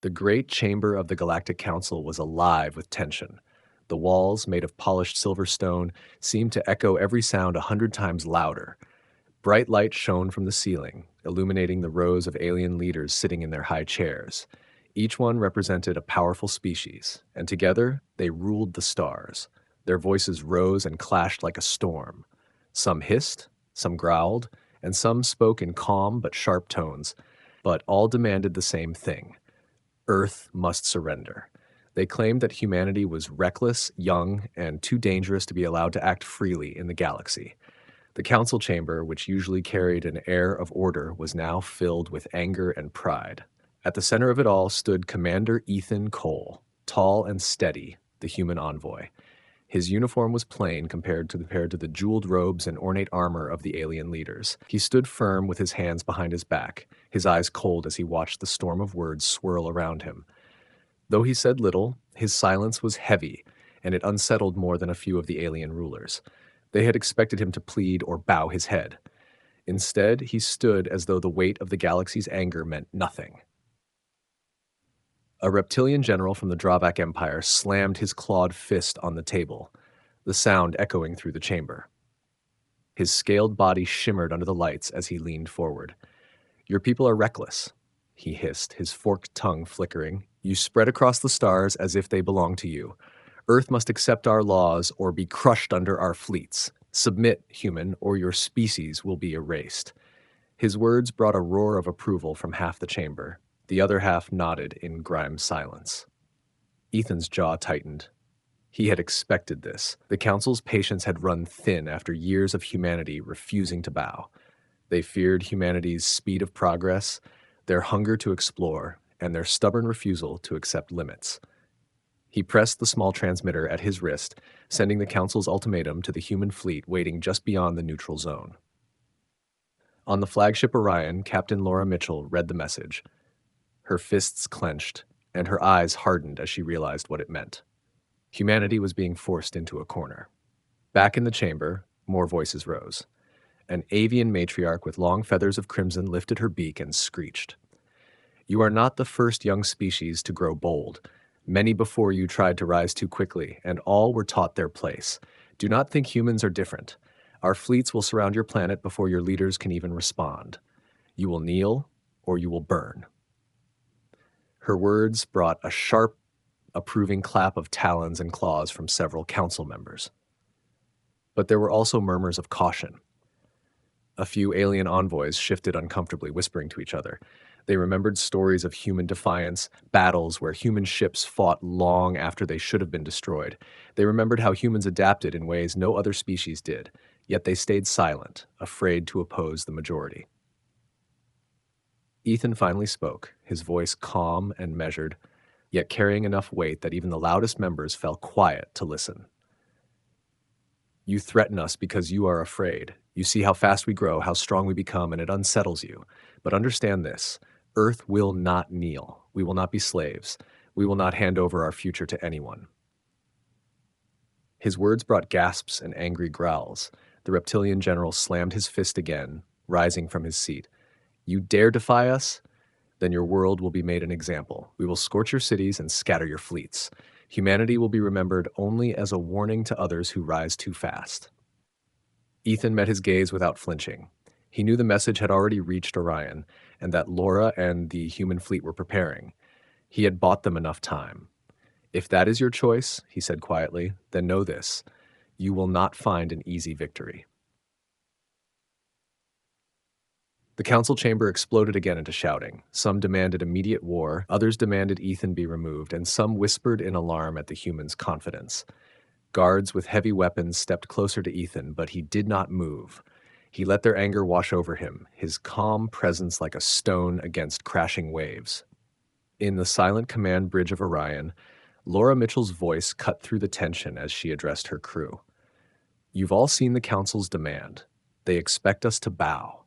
The great chamber of the Galactic Council was alive with tension. The walls, made of polished silver stone, seemed to echo every sound 100 times louder. Bright light shone from the ceiling, illuminating the rows of alien leaders sitting in their high chairs. Each one represented a powerful species, and together they ruled the stars. Their voices rose and clashed like a storm. Some hissed, some growled, and some spoke in calm but sharp tones, but all demanded the same thing: Earth must surrender. They claimed that humanity was reckless, young, and too dangerous to be allowed to act freely in the galaxy. The council chamber, which usually carried an air of order, was now filled with anger and pride. At the center of it all stood Commander Ethan Cole, tall and steady, the human envoy. His uniform was plain compared to the jeweled robes and ornate armor of the alien leaders. He stood firm with his hands behind his back, his eyes cold as he watched the storm of words swirl around him. Though he said little, his silence was heavy, and it unsettled more than a few of the alien rulers. They had expected him to plead or bow his head. Instead, he stood as though the weight of the galaxy's anger meant nothing. A reptilian general from the Drawback Empire slammed his clawed fist on the table, the sound echoing through the chamber. His scaled body shimmered under the lights as he leaned forward. "Your people are reckless," he hissed, his forked tongue flickering. "You spread across the stars as if they belong to you. Earth must accept our laws or be crushed under our fleets. Submit, human, or your species will be erased." His words brought a roar of approval from half the chamber. The other half nodded in grim silence. Ethan's jaw tightened. He had expected this. The council's patience had run thin after years of humanity refusing to bow. They feared humanity's speed of progress, their hunger to explore, and their stubborn refusal to accept limits. He pressed the small transmitter at his wrist, sending the council's ultimatum to the human fleet waiting just beyond the neutral zone. On the flagship Orion, Captain Laura Mitchell read the message. Her fists clenched, and her eyes hardened as she realized what it meant. Humanity was being forced into a corner. Back in the chamber, more voices rose. An avian matriarch with long feathers of crimson lifted her beak and screeched. "You are not the first young species to grow bold. Many before you tried to rise too quickly, and all were taught their place. Do not think humans are different. Our fleets will surround your planet before your leaders can even respond. You will kneel, or you will burn." Her words brought a sharp, approving clap of talons and claws from several council members. But there were also murmurs of caution. A few alien envoys shifted uncomfortably, whispering to each other. They remembered stories of human defiance, battles where human ships fought long after they should have been destroyed. They remembered how humans adapted in ways no other species did, yet they stayed silent, afraid to oppose the majority. Ethan finally spoke, his voice calm and measured, yet carrying enough weight that even the loudest members fell quiet to listen. "You threaten us because you are afraid. You see how fast we grow, how strong we become, and it unsettles you. But understand this: Earth will not kneel. We will not be slaves. We will not hand over our future to anyone." His words brought gasps and angry growls. The reptilian general slammed his fist again, rising from his seat. "You dare defy us? Then your world will be made an example. We will scorch your cities and scatter your fleets. Humanity will be remembered only as a warning to others who rise too fast." Ethan met his gaze without flinching. He knew the message had already reached Orion, and that Laura and the human fleet were preparing. He had bought them enough time. "If that is your choice," he said quietly, "then know this: you will not find an easy victory." The council chamber exploded again into shouting. Some demanded immediate war, others demanded Ethan be removed, and some whispered in alarm at the human's confidence. Guards with heavy weapons stepped closer to Ethan, but he did not move. He let their anger wash over him, his calm presence like a stone against crashing waves. In the silent command bridge of Orion, Laura Mitchell's voice cut through the tension as she addressed her crew. "You've all seen the council's demand. They expect us to bow."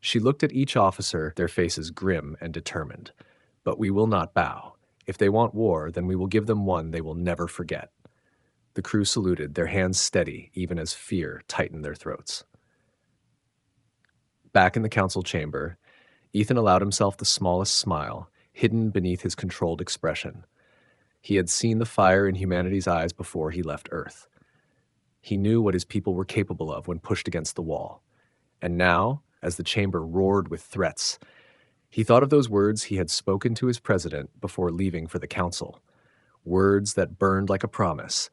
She looked at each officer, their faces grim and determined. "But we will not bow. If they want war, then we will give them one they will never forget." The crew saluted, their hands steady, even as fear tightened their throats. Back in the council chamber, Ethan allowed himself the smallest smile, hidden beneath his controlled expression. He had seen the fire in humanity's eyes before he left Earth. He knew what his people were capable of when pushed against the wall. And now, as the chamber roared with threats, he thought of those words he had spoken to his president before leaving for the council. Words that burned like a promise.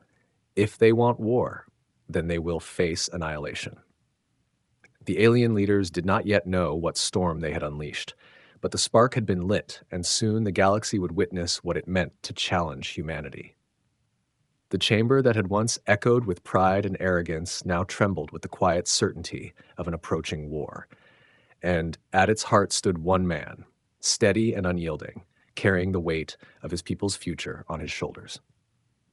If they want war, then they will face annihilation. The alien leaders did not yet know what storm they had unleashed, but the spark had been lit, and soon the galaxy would witness what it meant to challenge humanity. The chamber that had once echoed with pride and arrogance now trembled with the quiet certainty of an approaching war. And at its heart stood one man, steady and unyielding, carrying the weight of his people's future on his shoulders.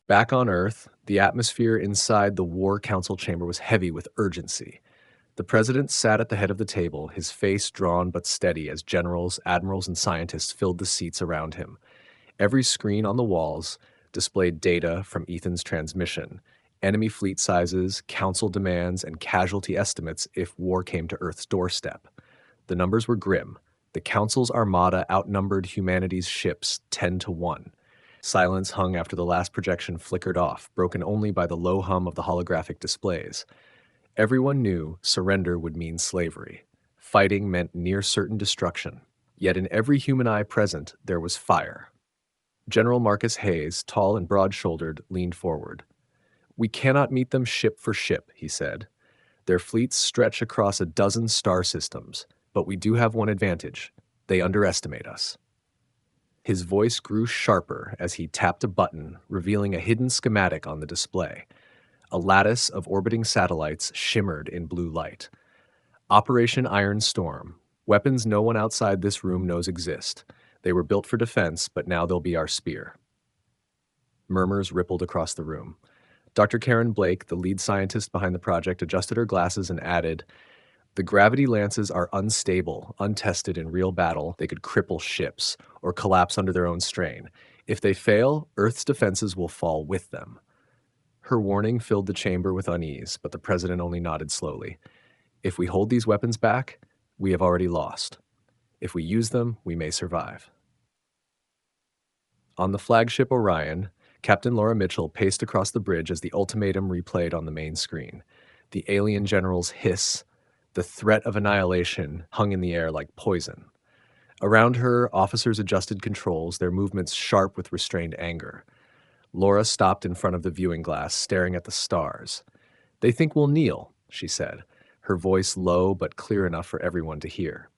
Back on Earth, the atmosphere inside the War Council chamber was heavy with urgency. The president sat at the head of the table, his face drawn but steady as generals, admirals, and scientists filled the seats around him. Every screen on the walls displayed data from Ethan's transmission, enemy fleet sizes, council demands, and casualty estimates if war came to Earth's doorstep. The numbers were grim. The council's armada outnumbered humanity's ships 10-1. Silence hung after the last projection flickered off, broken only by the low hum of the holographic displays. Everyone knew surrender would mean slavery. Fighting meant near-certain destruction. Yet in every human eye present, there was fire. General Marcus Hayes, tall and broad-shouldered, leaned forward. "We cannot meet them ship for ship," he said. "Their fleets stretch across a dozen star systems, but we do have one advantage. They underestimate us." His voice grew sharper as he tapped a button, revealing a hidden schematic on the display. A lattice of orbiting satellites shimmered in blue light. Operation Iron Storm. Weapons no one outside this room knows exist. They were built for defense, but now they'll be our spear. Murmurs rippled across the room. Dr. Karen Blake, the lead scientist behind the project, adjusted her glasses and added, "The gravity lances are unstable, untested in real battle. They could cripple ships or collapse under their own strain. If they fail, Earth's defenses will fall with them." Her warning filled the chamber with unease, but the president only nodded slowly. "If we hold these weapons back, we have already lost. If we use them, we may survive." On the flagship Orion, Captain Laura Mitchell paced across the bridge as the ultimatum replayed on the main screen. The alien general's hiss, the threat of annihilation, hung in the air like poison. Around her, officers adjusted controls, their movements sharp with restrained anger. Laura stopped in front of the viewing glass, staring at the stars. "They think we'll kneel," she said, her voice low but clear enough for everyone to hear.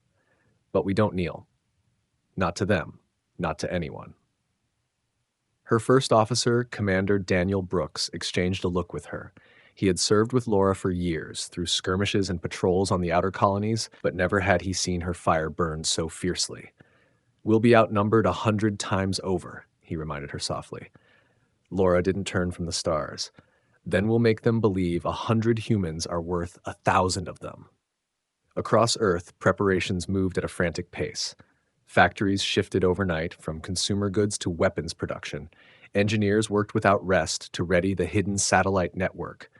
"But we don't kneel. Not to them. Not to anyone." Her first officer, Commander Daniel Brooks, exchanged a look with her. He had served with Laura for years, through skirmishes and patrols on the outer colonies, but never had he seen her fire burn so fiercely. "We'll be outnumbered 100 times over," he reminded her softly. Laura didn't turn from the stars. "Then we'll make them believe 100 humans are worth 1,000 of them." Across Earth, preparations moved at a frantic pace. Factories shifted overnight from consumer goods to weapons production. Engineers worked without rest to ready the hidden satellite network.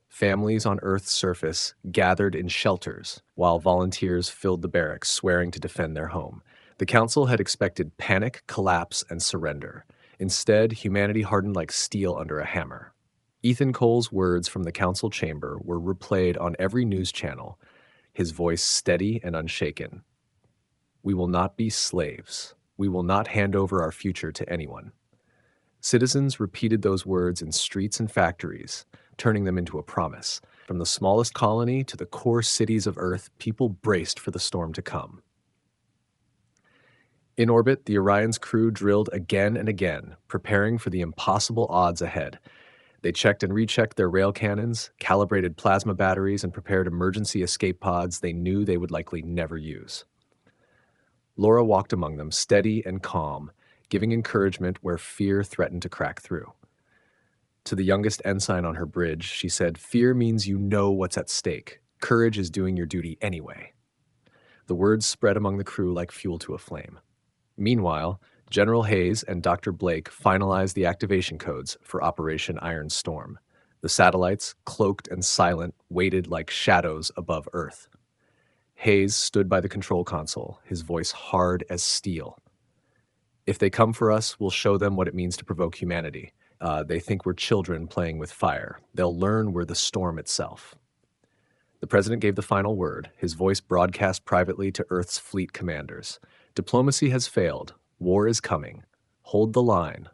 Families on Earth's surface gathered in shelters, while volunteers filled the barracks, swearing to defend their home. The council had expected panic, collapse, and surrender. Instead, humanity hardened like steel under a hammer. Ethan Cole's words from the council chamber were replayed on every news channel, his voice steady and unshaken. "We will not be slaves. We will not hand over our future to anyone." Citizens repeated those words in streets and factories, turning them into a promise. From the smallest colony to the core cities of Earth, people braced for the storm to come. In orbit, the Orion's crew drilled again and again, preparing for the impossible odds ahead. They checked and rechecked their rail cannons, calibrated plasma batteries, and prepared emergency escape pods they knew they would likely never use. Laura walked among them, steady and calm, giving encouragement where fear threatened to crack through. To the youngest ensign on her bridge, she said, "Fear means you know what's at stake. Courage is doing your duty anyway." The words spread among the crew like fuel to a flame. Meanwhile, General Hayes and Dr. Blake finalized the activation codes for Operation Iron Storm. The satellites, cloaked and silent, waited like shadows above Earth. Hayes stood by the control console, his voice hard as steel. If they come for us, we'll show them what it means to provoke humanity. They think we're children playing with fire. They'll learn we're the storm itself. The president gave the final word, his voice broadcast privately to Earth's fleet commanders. Diplomacy has failed. War is coming. Hold the line.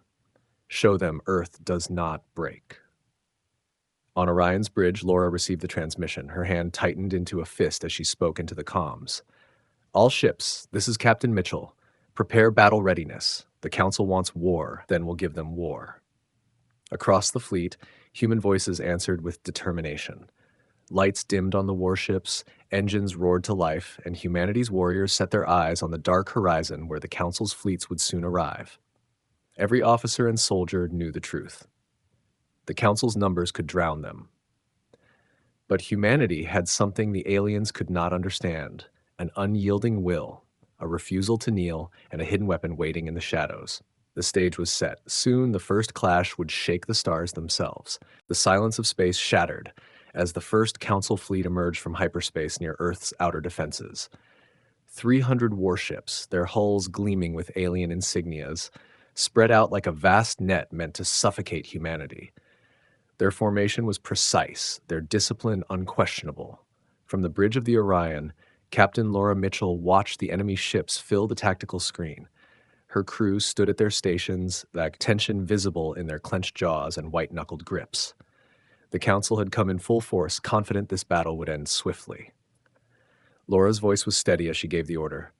Show them Earth does not break. On Orion's bridge, Laura received the transmission. Her hand tightened into a fist as she spoke into the comms. All ships, this is Captain Mitchell. Prepare battle readiness. The Council wants war, then we'll give them war. Across the fleet, human voices answered with determination. Lights dimmed on the warships, engines roared to life, and humanity's warriors set their eyes on the dark horizon where the Council's fleets would soon arrive. Every officer and soldier knew the truth. The Council's numbers could drown them. But humanity had something the aliens could not understand, an unyielding will, a refusal to kneel, and a hidden weapon waiting in the shadows. The stage was set. Soon the first clash would shake the stars themselves. The silence of space shattered as the first Council fleet emerged from hyperspace near Earth's outer defenses. 300 warships, their hulls gleaming with alien insignias, spread out like a vast net meant to suffocate humanity. Their formation was precise, their discipline unquestionable. From the bridge of the Orion, Captain Laura Mitchell watched the enemy ships fill the tactical screen. Her crew stood at their stations, that tension visible in their clenched jaws and white-knuckled grips. The Council had come in full force, confident this battle would end swiftly. Laura's voice was steady as she gave the order.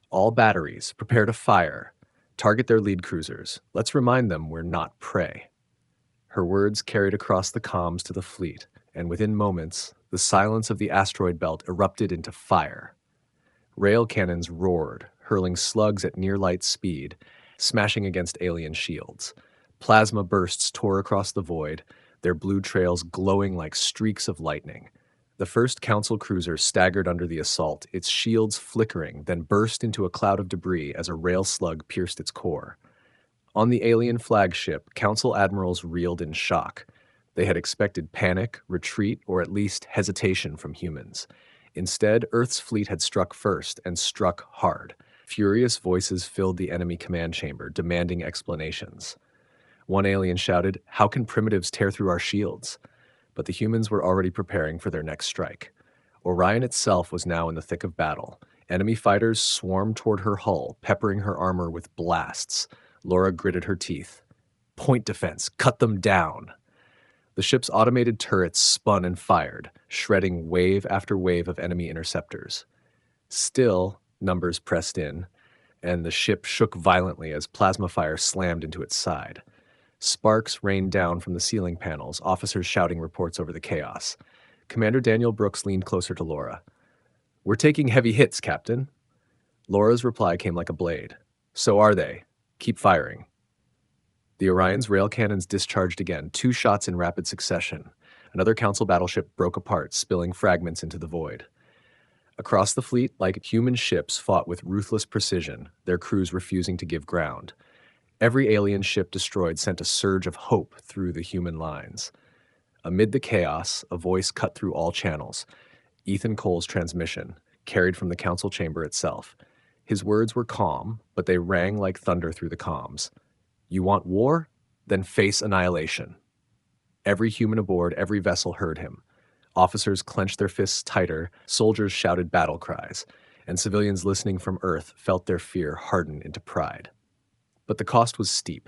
All batteries, prepare to fire. Target their lead cruisers. Let's remind them we're not prey. Her words carried across the comms to the fleet, and within moments, the silence of the asteroid belt erupted into fire. Rail cannons roared, hurling slugs at near-light speed, smashing against alien shields. Plasma bursts tore across the void, their blue trails glowing like streaks of lightning. The first Council cruiser staggered under the assault, its shields flickering, then burst into a cloud of debris as a rail slug pierced its core. On the alien flagship, Council admirals reeled in shock. They had expected panic, retreat, or at least hesitation from humans. Instead, Earth's fleet had struck first, and struck hard. Furious voices filled the enemy command chamber, demanding explanations. One alien shouted, "How can primitives tear through our shields?" But the humans were already preparing for their next strike. Orion itself was now in the thick of battle. Enemy fighters swarmed toward her hull, peppering her armor with blasts. Laura gritted her teeth. Point defense, cut them down. The ship's automated turrets spun and fired, shredding wave after wave of enemy interceptors. Still, numbers pressed in, and the ship shook violently as plasma fire slammed into its side. Sparks rained down from the ceiling panels, officers shouting reports over the chaos. Commander Daniel Brooks leaned closer to Laura. "We're taking heavy hits, Captain." Laura's reply came like a blade. "So are they. Keep firing." The Orion's rail cannons discharged again, 2 shots in rapid succession. Another Council battleship broke apart, spilling fragments into the void. Across the fleet, like human ships, fought with ruthless precision, their crews refusing to give ground. Every alien ship destroyed sent a surge of hope through the human lines. Amid the chaos, a voice cut through all channels. Ethan Cole's transmission, carried from the Council chamber itself. His words were calm, but they rang like thunder through the comms. "You want war? Then face annihilation." Every human aboard every vessel heard him. Officers clenched their fists tighter, soldiers shouted battle cries, and civilians listening from Earth felt their fear harden into pride. But the cost was steep.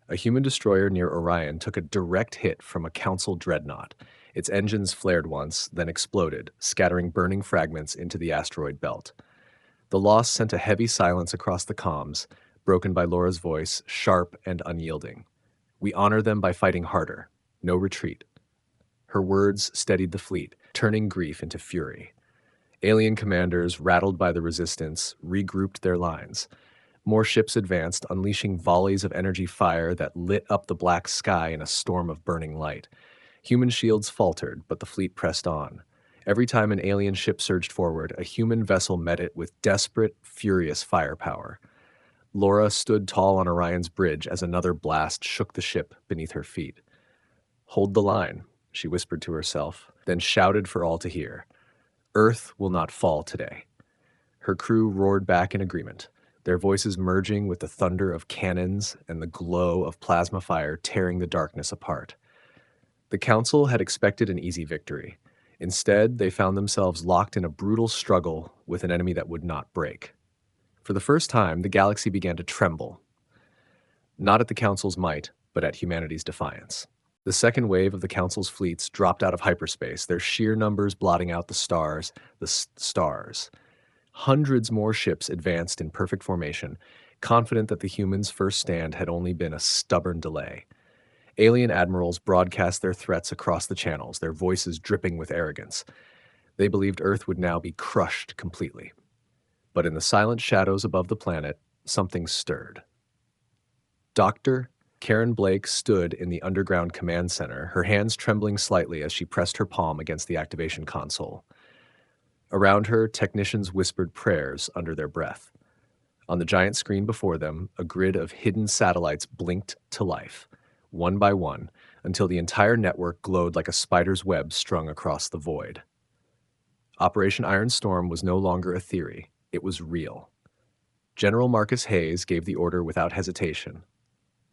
A human destroyer near Orion took a direct hit from a Council dreadnought. Its engines flared once, then exploded, scattering burning fragments into the asteroid belt. The loss sent a heavy silence across the comms, broken by Laura's voice, sharp and unyielding. "We honor them by fighting harder. No retreat." Her words steadied the fleet, turning grief into fury. Alien commanders, rattled by the resistance, regrouped their lines. More ships advanced, unleashing volleys of energy fire that lit up the black sky in a storm of burning light. Human shields faltered, but the fleet pressed on. Every time an alien ship surged forward, a human vessel met it with desperate, furious firepower. Laura stood tall on Orion's bridge as another blast shook the ship beneath her feet. "Hold the line," she whispered to herself, then shouted for all to hear. "Earth will not fall today." Her crew roared back in agreement. their voices merging with the thunder of cannons and the glow of plasma fire tearing the darkness apart. The Council had expected an easy victory. Instead, they found themselves locked in a brutal struggle with an enemy that would not break. For the first time, the galaxy began to tremble, not at the Council's might, but at humanity's defiance. The second wave of the Council's fleets dropped out of hyperspace, their sheer numbers blotting out the stars. Hundreds more ships advanced in perfect formation, confident that the humans' first stand had only been a stubborn delay. Alien admirals broadcast their threats across the channels, their voices dripping with arrogance. They believed Earth would now be crushed completely. But in the silent shadows above the planet, something stirred. Dr. Karen Blake stood in the underground command center, her hands trembling slightly as she pressed her palm against the activation console. Around her, technicians whispered prayers under their breath. On the giant screen before them, a grid of hidden satellites blinked to life, one by one, until the entire network glowed like a spider's web strung across the void. Operation Iron Storm was no longer a theory, it was real. General Marcus Hayes gave the order without hesitation.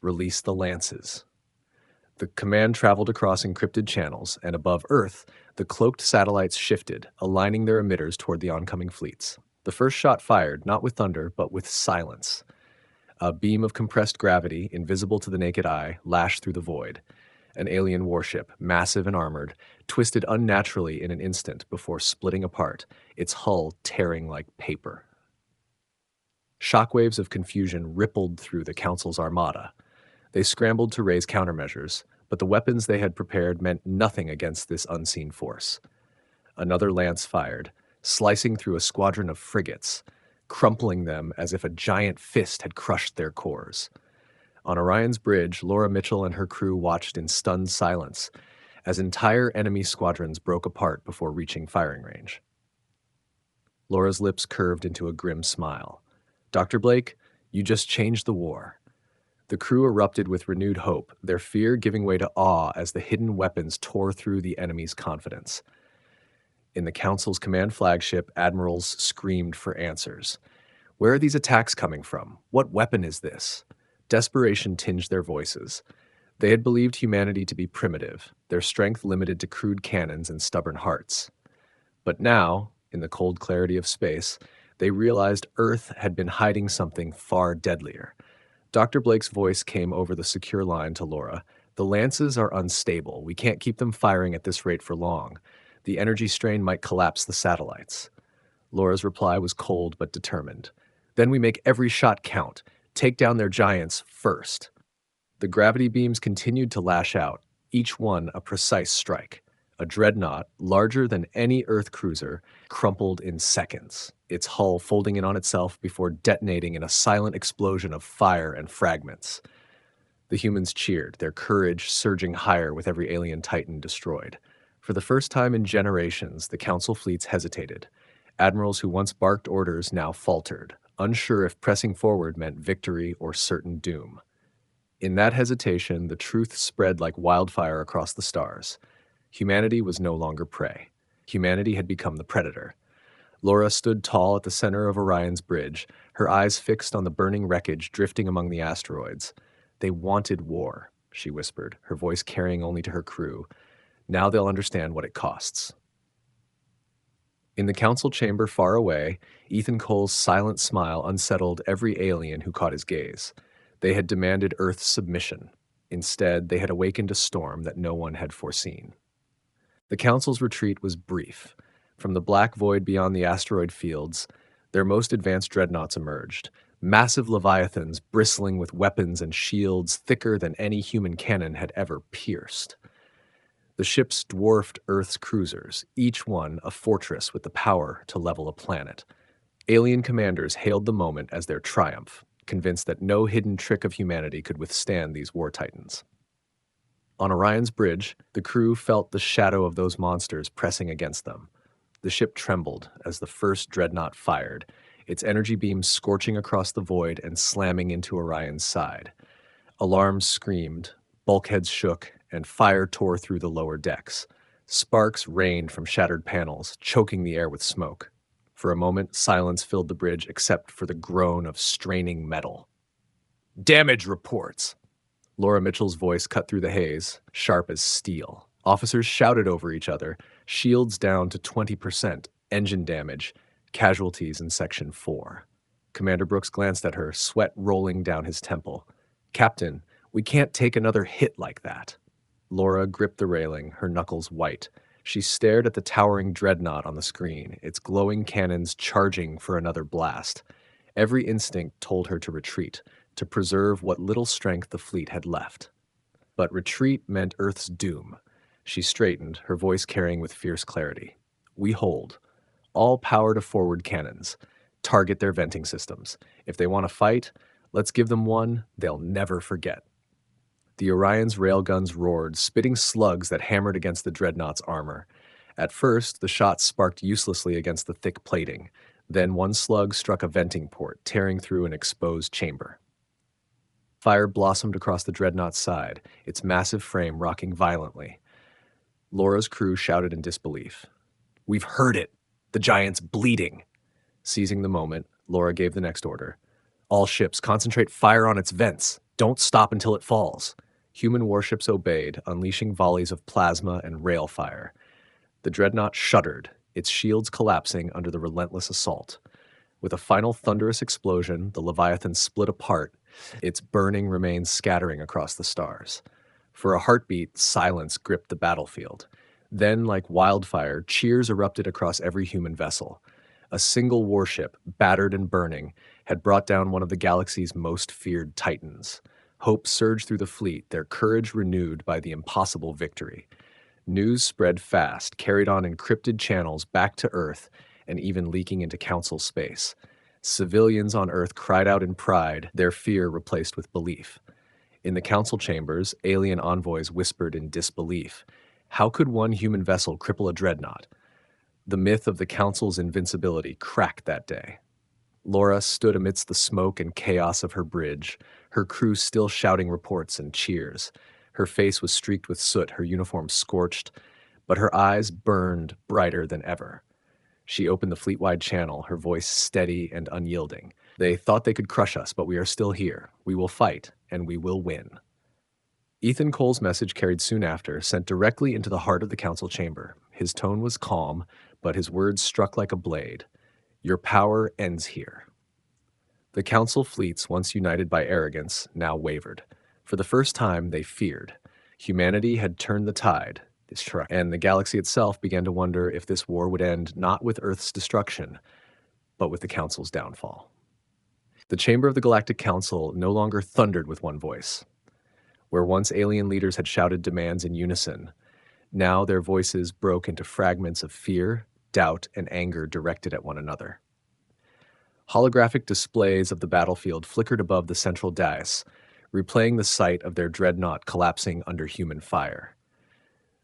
Release the lances. The command traveled across encrypted channels, and above Earth, the cloaked satellites shifted, aligning their emitters toward the oncoming fleets. The first shot fired, not with thunder, but with silence. A beam of compressed gravity, invisible to the naked eye, lashed through the void. An alien warship, massive and armored, twisted unnaturally in an instant before splitting apart, its hull tearing like paper. Shockwaves of confusion rippled through the Council's armada. They scrambled to raise countermeasures, but the weapons they had prepared meant nothing against this unseen force. Another lance fired, slicing through a squadron of frigates, crumpling them as if a giant fist had crushed their cores. On Orion's bridge, Laura Mitchell and her crew watched in stunned silence as entire enemy squadrons broke apart before reaching firing range. Laura's lips curved into a grim smile. "Dr. Blake, you just changed the war." The crew erupted with renewed hope, their fear giving way to awe as the hidden weapons tore through the enemy's confidence. In the Council's command flagship, admirals screamed for answers. Where are these attacks coming from? What weapon is this? Desperation tinged their voices. They had believed humanity to be primitive, their strength limited to crude cannons and stubborn hearts. But now, in the cold clarity of space, they realized Earth had been hiding something far deadlier. Dr. Blake's voice came over the secure line to Laura. "The lances are unstable. We can't keep them firing at this rate for long. The energy strain might collapse the satellites." Laura's reply was cold but determined. "Then we make every shot count. Take down their giants first." The gravity beams continued to lash out, each one a precise strike. A dreadnought, larger than any Earth cruiser, crumpled in seconds, its hull folding in on itself before detonating in a silent explosion of fire and fragments. The humans cheered, their courage surging higher with every alien titan destroyed. For the first time in generations, the Council fleets hesitated. Admirals who once barked orders now faltered, unsure if pressing forward meant victory or certain doom. In that hesitation, the truth spread like wildfire across the stars. Humanity was no longer prey. Humanity had become the predator. Laura stood tall at the center of Orion's bridge, her eyes fixed on the burning wreckage drifting among the asteroids. "They wanted war," she whispered, her voice carrying only to her crew. "Now they'll understand what it costs." In the council chamber far away, Ethan Cole's silent smile unsettled every alien who caught his gaze. They had demanded Earth's submission. Instead, they had awakened a storm that no one had foreseen. The Council's retreat was brief. From the black void beyond the asteroid fields, their most advanced dreadnoughts emerged, massive leviathans bristling with weapons and shields thicker than any human cannon had ever pierced. The ships dwarfed Earth's cruisers, each one a fortress with the power to level a planet. Alien commanders hailed the moment as their triumph, convinced that no hidden trick of humanity could withstand these war titans. On Orion's bridge, the crew felt the shadow of those monsters pressing against them. The ship trembled as the first dreadnought fired, its energy beams scorching across the void and slamming into Orion's side. Alarms screamed, bulkheads shook, and fire tore through the lower decks. Sparks rained from shattered panels, choking the air with smoke. For a moment, silence filled the bridge except for the groan of straining metal. Damage reports! Laura Mitchell's voice cut through the haze, sharp as steel. Officers shouted over each other, shields down to 20%, engine damage, casualties in Section 4. Commander Brooks glanced at her, sweat rolling down his temple. Captain, we can't take another hit like that. Laura gripped the railing, her knuckles white. She stared at the towering dreadnought on the screen, its glowing cannons charging for another blast. Every instinct told her to retreat, to preserve what little strength the fleet had left. But retreat meant Earth's doom. She straightened, her voice carrying with fierce clarity. We hold. All power to forward cannons. Target their venting systems. If they want to fight, let's give them one they'll never forget. The Orion's railguns roared, spitting slugs that hammered against the dreadnought's armor. At first, the shots sparked uselessly against the thick plating. Then one slug struck a venting port, tearing through an exposed chamber. Fire blossomed across the dreadnought's side, its massive frame rocking violently. Laura's crew shouted in disbelief. We've heard it! The giant's bleeding! Seizing the moment, Laura gave the next order. All ships, concentrate fire on its vents. Don't stop until it falls. Human warships obeyed, unleashing volleys of plasma and rail fire. The dreadnought shuddered, its shields collapsing under the relentless assault. With a final thunderous explosion, the Leviathan split apart, its burning remains scattering across the stars. For a heartbeat, silence gripped the battlefield. Then, like wildfire, cheers erupted across every human vessel. A single warship, battered and burning, had brought down one of the galaxy's most feared titans. Hope surged through the fleet, their courage renewed by the impossible victory. News spread fast, carried on encrypted channels back to Earth, and even leaking into Council space. Civilians on Earth cried out in pride, their fear replaced with belief. In the Council chambers, alien envoys whispered in disbelief. How could one human vessel cripple a dreadnought? The myth of the Council's invincibility cracked that day. Laura stood amidst the smoke and chaos of her bridge, her crew still shouting reports and cheers. Her face was streaked with soot, her uniform scorched, but her eyes burned brighter than ever. She opened the fleet-wide channel, her voice steady and unyielding. They thought they could crush us, but we are still here. We will fight, and we will win. Ethan Cole's message carried soon after, sent directly into the heart of the Council chamber. His tone was calm, but his words struck like a blade. Your power ends here. The Council fleets, once united by arrogance, now wavered. For the first time, they feared. Humanity had turned the tide, and the galaxy itself began to wonder if this war would end not with Earth's destruction, but with the Council's downfall. The chamber of the Galactic Council no longer thundered with one voice. Where once alien leaders had shouted demands in unison, now their voices broke into fragments of fear, doubt, and anger directed at one another. Holographic displays of the battlefield flickered above the central dais, replaying the sight of their dreadnought collapsing under human fire.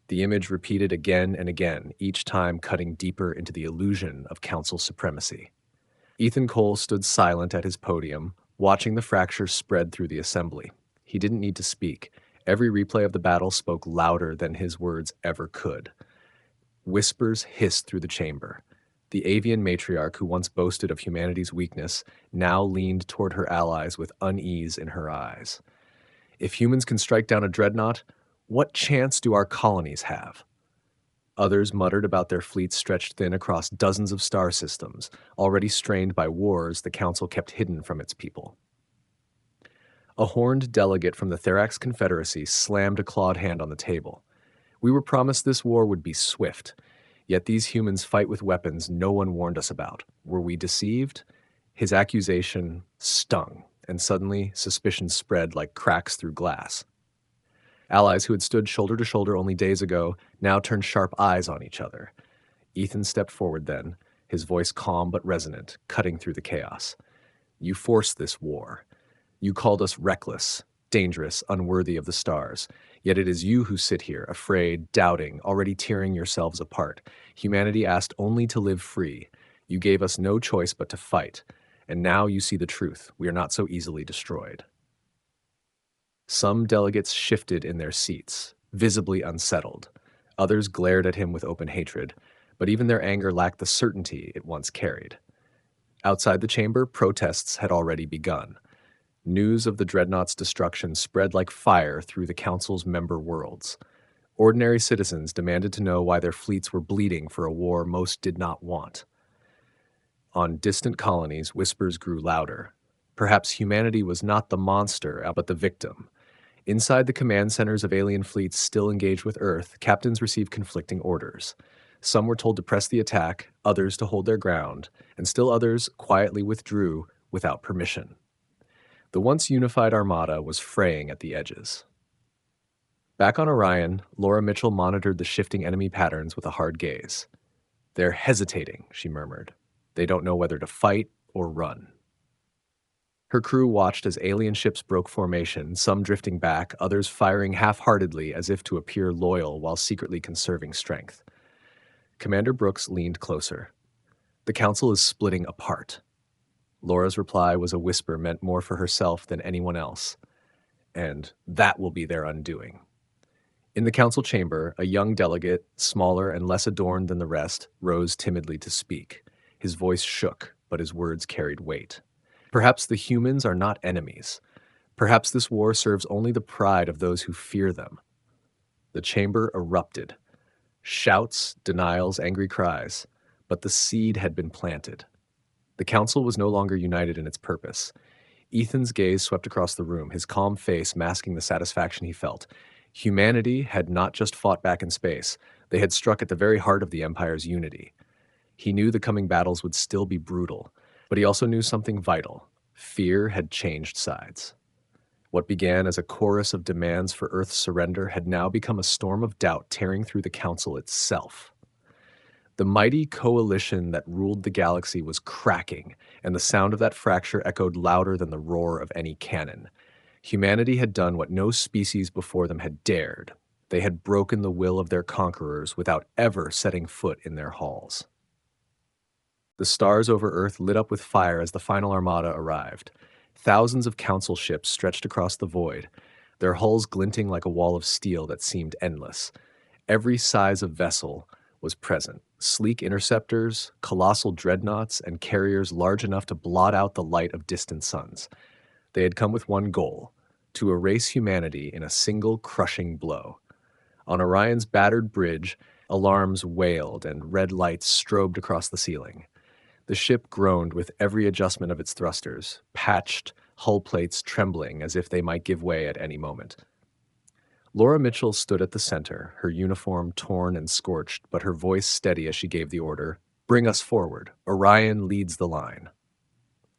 The image repeated again and again, each time cutting deeper into the illusion of Council supremacy. Ethan Cole stood silent at his podium, watching the fracture spread through the assembly. He didn't need to speak. Every replay of the battle spoke louder than his words ever could. Whispers hissed through the chamber. The avian matriarch who once boasted of humanity's weakness now leaned toward her allies with unease in her eyes. If humans can strike down a dreadnought, what chance do our colonies have? Others muttered about their fleets stretched thin across dozens of star systems, already strained by wars the Council kept hidden from its people. A horned delegate from the Therax Confederacy slammed a clawed hand on the table. We were promised this war would be swift, yet these humans fight with weapons no one warned us about. Were we deceived? His accusation stung, and suddenly suspicion spread like cracks through glass. Allies who had stood shoulder to shoulder only days ago now turned sharp eyes on each other. Ethan stepped forward then, his voice calm but resonant, cutting through the chaos. You forced this war. You called us reckless, dangerous, unworthy of the stars. Yet it is you who sit here, afraid, doubting, already tearing yourselves apart. Humanity asked only to live free. You gave us no choice but to fight. And now you see the truth. We are not so easily destroyed. Some delegates shifted in their seats, visibly unsettled. Others glared at him with open hatred. but even their anger lacked the certainty it once carried. Outside the chamber, protests had already begun. News of the dreadnought's destruction spread like fire through the Council's member worlds. Ordinary citizens demanded to know why their fleets were bleeding for a war most did not want. On distant colonies, whispers grew louder. Perhaps humanity was not the monster, but the victim. Inside the command centers of alien fleets still engaged with Earth, captains received conflicting orders. Some were told to press the attack, others to hold their ground, and still others quietly withdrew without permission. The once unified armada was fraying at the edges. Back on Orion, Laura Mitchell monitored the shifting enemy patterns with a hard gaze. "They're hesitating," she murmured. "They don't know whether to fight or run." Her crew watched as alien ships broke formation, some drifting back, others firing half-heartedly as if to appear loyal while secretly conserving strength. Commander Brooks leaned closer. "The Council is splitting apart." Laura's reply was a whisper meant more for herself than anyone else. "And that will be their undoing." In the council chamber, a young delegate, smaller and less adorned than the rest, rose timidly to speak. His voice shook, but his words carried weight. "Perhaps the humans are not enemies. Perhaps this war serves only the pride of those who fear them." The chamber erupted. Shouts, denials, angry cries. But the seed had been planted. The council was no longer united in its purpose. Ethan's gaze swept across the room, his calm face masking the satisfaction he felt. Humanity had not just fought back in space, they had struck at the very heart of the Empire's unity. He knew the coming battles would still be brutal, but he also knew something vital. Fear had changed sides. What began as a chorus of demands for Earth's surrender had now become a storm of doubt tearing through the Council itself. The mighty coalition that ruled the galaxy was cracking, and the sound of that fracture echoed louder than the roar of any cannon. Humanity had done what no species before them had dared. They had broken the will of their conquerors without ever setting foot in their halls. The stars over Earth lit up with fire as the final armada arrived. Thousands of council ships stretched across the void, their hulls glinting like a wall of steel that seemed endless. Every size of vessel was present. Sleek interceptors, colossal dreadnoughts, and carriers large enough to blot out the light of distant suns. They had come with one goal: to erase humanity in a single crushing blow. On Orion's battered bridge, alarms wailed and red lights strobed across the ceiling. The ship groaned with every adjustment of its thrusters, patched hull plates trembling as if they might give way at any moment. Laura Mitchell stood at the center, her uniform torn and scorched, but her voice steady as she gave the order, "Bring us forward. Orion leads the line."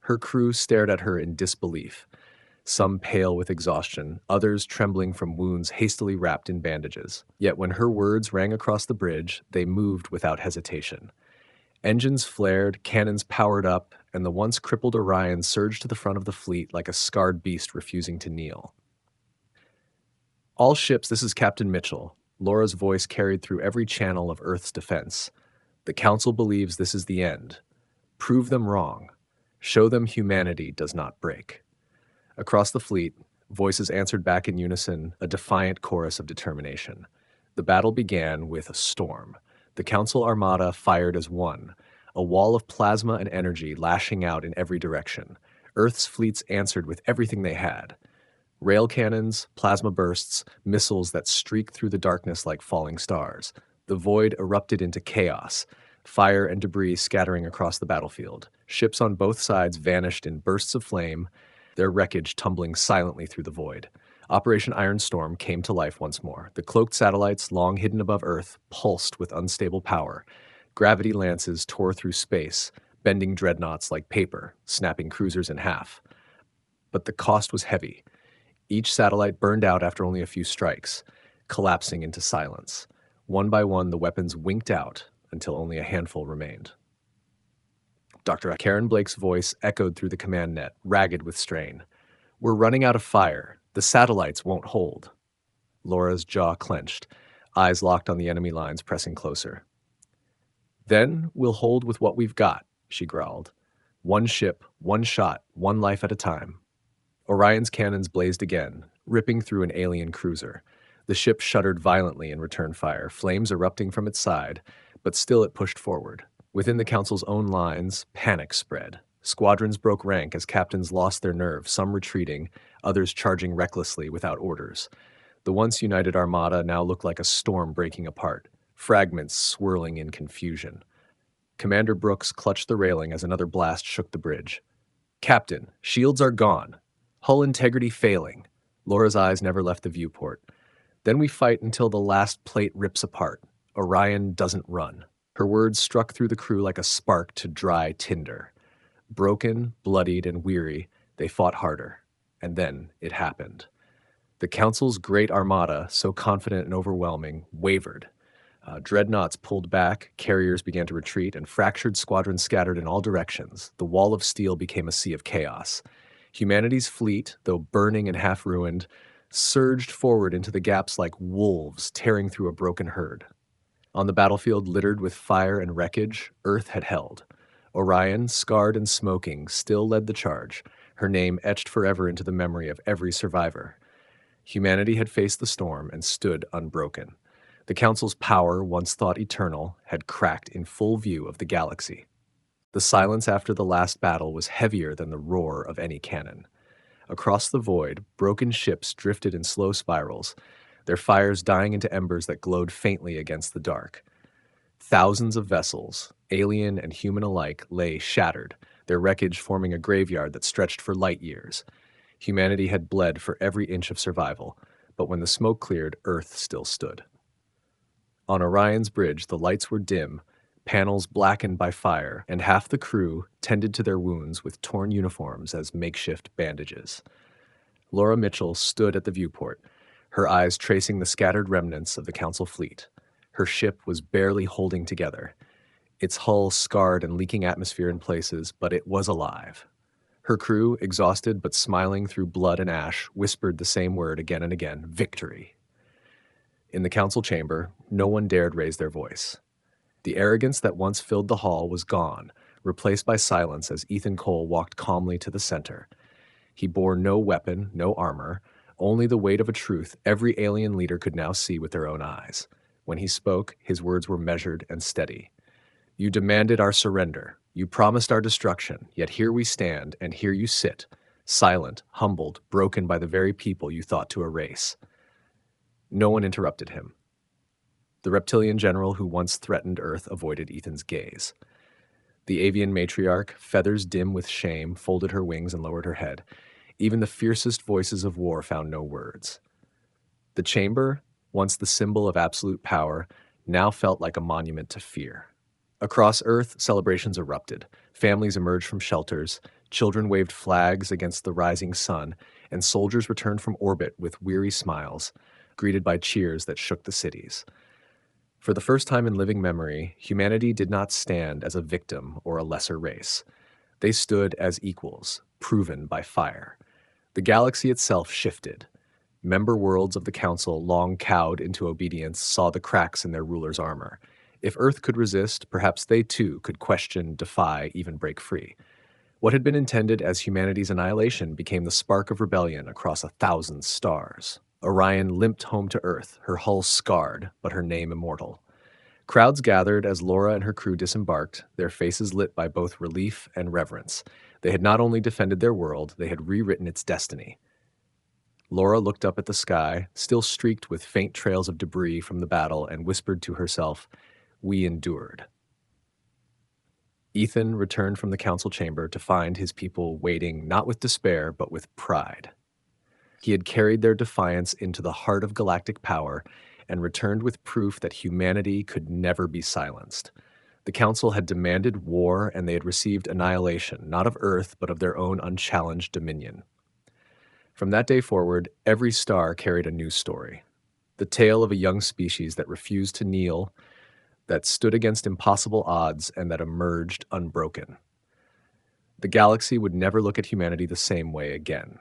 Her crew stared at her in disbelief, some pale with exhaustion, others trembling from wounds hastily wrapped in bandages. Yet when her words rang across the bridge, they moved without hesitation. Engines flared, cannons powered up, and the once crippled Orion surged to the front of the fleet like a scarred beast refusing to kneel. "All ships, this is Captain Mitchell." Laura's voice carried through every channel of Earth's defense. "The Council believes this is the end. Prove them wrong. Show them humanity does not break." Across the fleet, voices answered back in unison, a defiant chorus of determination. The battle began with a storm. The Council armada fired as one, a wall of plasma and energy lashing out in every direction. Earth's fleets answered with everything they had: rail cannons, plasma bursts, missiles that streaked through the darkness like falling stars. The void erupted into chaos, fire and debris scattering across the battlefield. Ships on both sides vanished in bursts of flame, their wreckage tumbling silently through the void. Operation Iron Storm came to life once more. The cloaked satellites, long hidden above Earth, pulsed with unstable power. Gravity lances tore through space, bending dreadnoughts like paper, snapping cruisers in half. But the cost was heavy. Each satellite burned out after only a few strikes, collapsing into silence. One by one, the weapons winked out until only a handful remained. Dr. Karen Blake's voice echoed through the command net, ragged with strain. "We're running out of fire. The satellites won't hold." Laura's jaw clenched, eyes locked on the enemy lines pressing closer. "Then we'll hold with what we've got," she growled. "One ship, one shot, one life at a time." Orion's cannons blazed again, ripping through an alien cruiser. The ship shuddered violently in return fire, flames erupting from its side, But still it pushed forward. Within the Council's own lines, panic spread. Squadrons broke rank as captains lost their nerve, some retreating, others charging recklessly without orders. The once united armada now looked like a storm breaking apart, fragments swirling in confusion. Commander Brooks clutched the railing as another blast shook the bridge. "Captain, shields are gone. Hull integrity failing." Laura's eyes never left the viewport. "Then we fight until the last plate rips apart. Orion doesn't run." Her words struck through the crew like a spark to dry tinder. Broken, bloodied, and weary, they fought harder. And then it happened. The Council's great armada, so confident and overwhelming, wavered. Dreadnoughts pulled back, carriers began to retreat, and fractured squadrons scattered in all directions. The wall of steel became a sea of chaos. Humanity's fleet, though burning and half-ruined, surged forward into the gaps like wolves tearing through a broken herd. On the battlefield littered with fire and wreckage, Earth had held. Orion, scarred and smoking, still led the charge, her name etched forever into the memory of every survivor. Humanity had faced the storm and stood unbroken. The Council's power, once thought eternal, had cracked in full view of the galaxy. The silence after the last battle was heavier than the roar of any cannon. Across the void, broken ships drifted in slow spirals, their fires dying into embers that glowed faintly against the dark. Thousands of vessels, alien and human alike, lay shattered, their wreckage forming a graveyard that stretched for light years. Humanity had bled for every inch of survival, but when the smoke cleared, Earth still stood. On Orion's bridge, the lights were dim, panels blackened by fire, and half the crew tended to their wounds with torn uniforms as makeshift bandages. Laura Mitchell stood at the viewport, her eyes tracing the scattered remnants of the Council fleet. Her ship was barely holding together, its hull scarred and leaking atmosphere in places, but it was alive. Her crew, exhausted but smiling through blood and ash, whispered the same word again and again: victory. In the Council chamber, no one dared raise their voice. The arrogance that once filled the hall was gone, replaced by silence as Ethan Cole walked calmly to the center. He bore no weapon, no armor, only the weight of a truth every alien leader could now see with their own eyes. When he spoke, his words were measured and steady. "You demanded our surrender. You promised our destruction, yet here we stand, and here you sit, silent, humbled, broken by the very people you thought to erase." No one interrupted him. The reptilian general who once threatened Earth avoided Ethan's gaze. The avian matriarch, feathers dim with shame, folded her wings and lowered her head. Even the fiercest voices of war found no words. The chamber, once the symbol of absolute power, now felt like a monument to fear. Across Earth, celebrations erupted. Families emerged from shelters, children waved flags against the rising sun, and soldiers returned from orbit with weary smiles, greeted by cheers that shook the cities. For the first time in living memory, humanity did not stand as a victim or a lesser race. They stood as equals, proven by fire. The galaxy itself shifted. Member worlds of the Council, long cowed into obedience, saw the cracks in their ruler's armor. If Earth could resist, perhaps they too could question, defy, even break free. What had been intended as humanity's annihilation became the spark of rebellion across 1,000 stars. Orion limped home to Earth, her hull scarred, but her name immortal. Crowds gathered as Laura and her crew disembarked, their faces lit by both relief and reverence. They had not only defended their world, they had rewritten its destiny. Laura looked up at the sky, still streaked with faint trails of debris from the battle, and whispered to herself, "We endured." Ethan returned from the Council chamber to find his people waiting not with despair, but with pride. He had carried their defiance into the heart of galactic power and returned with proof that humanity could never be silenced. The Council had demanded war, and they had received annihilation, not of Earth, but of their own unchallenged dominion. From that day forward, every star carried a new story. The tale of a young species that refused to kneel, that stood against impossible odds, and that emerged unbroken. The galaxy would never look at humanity the same way again.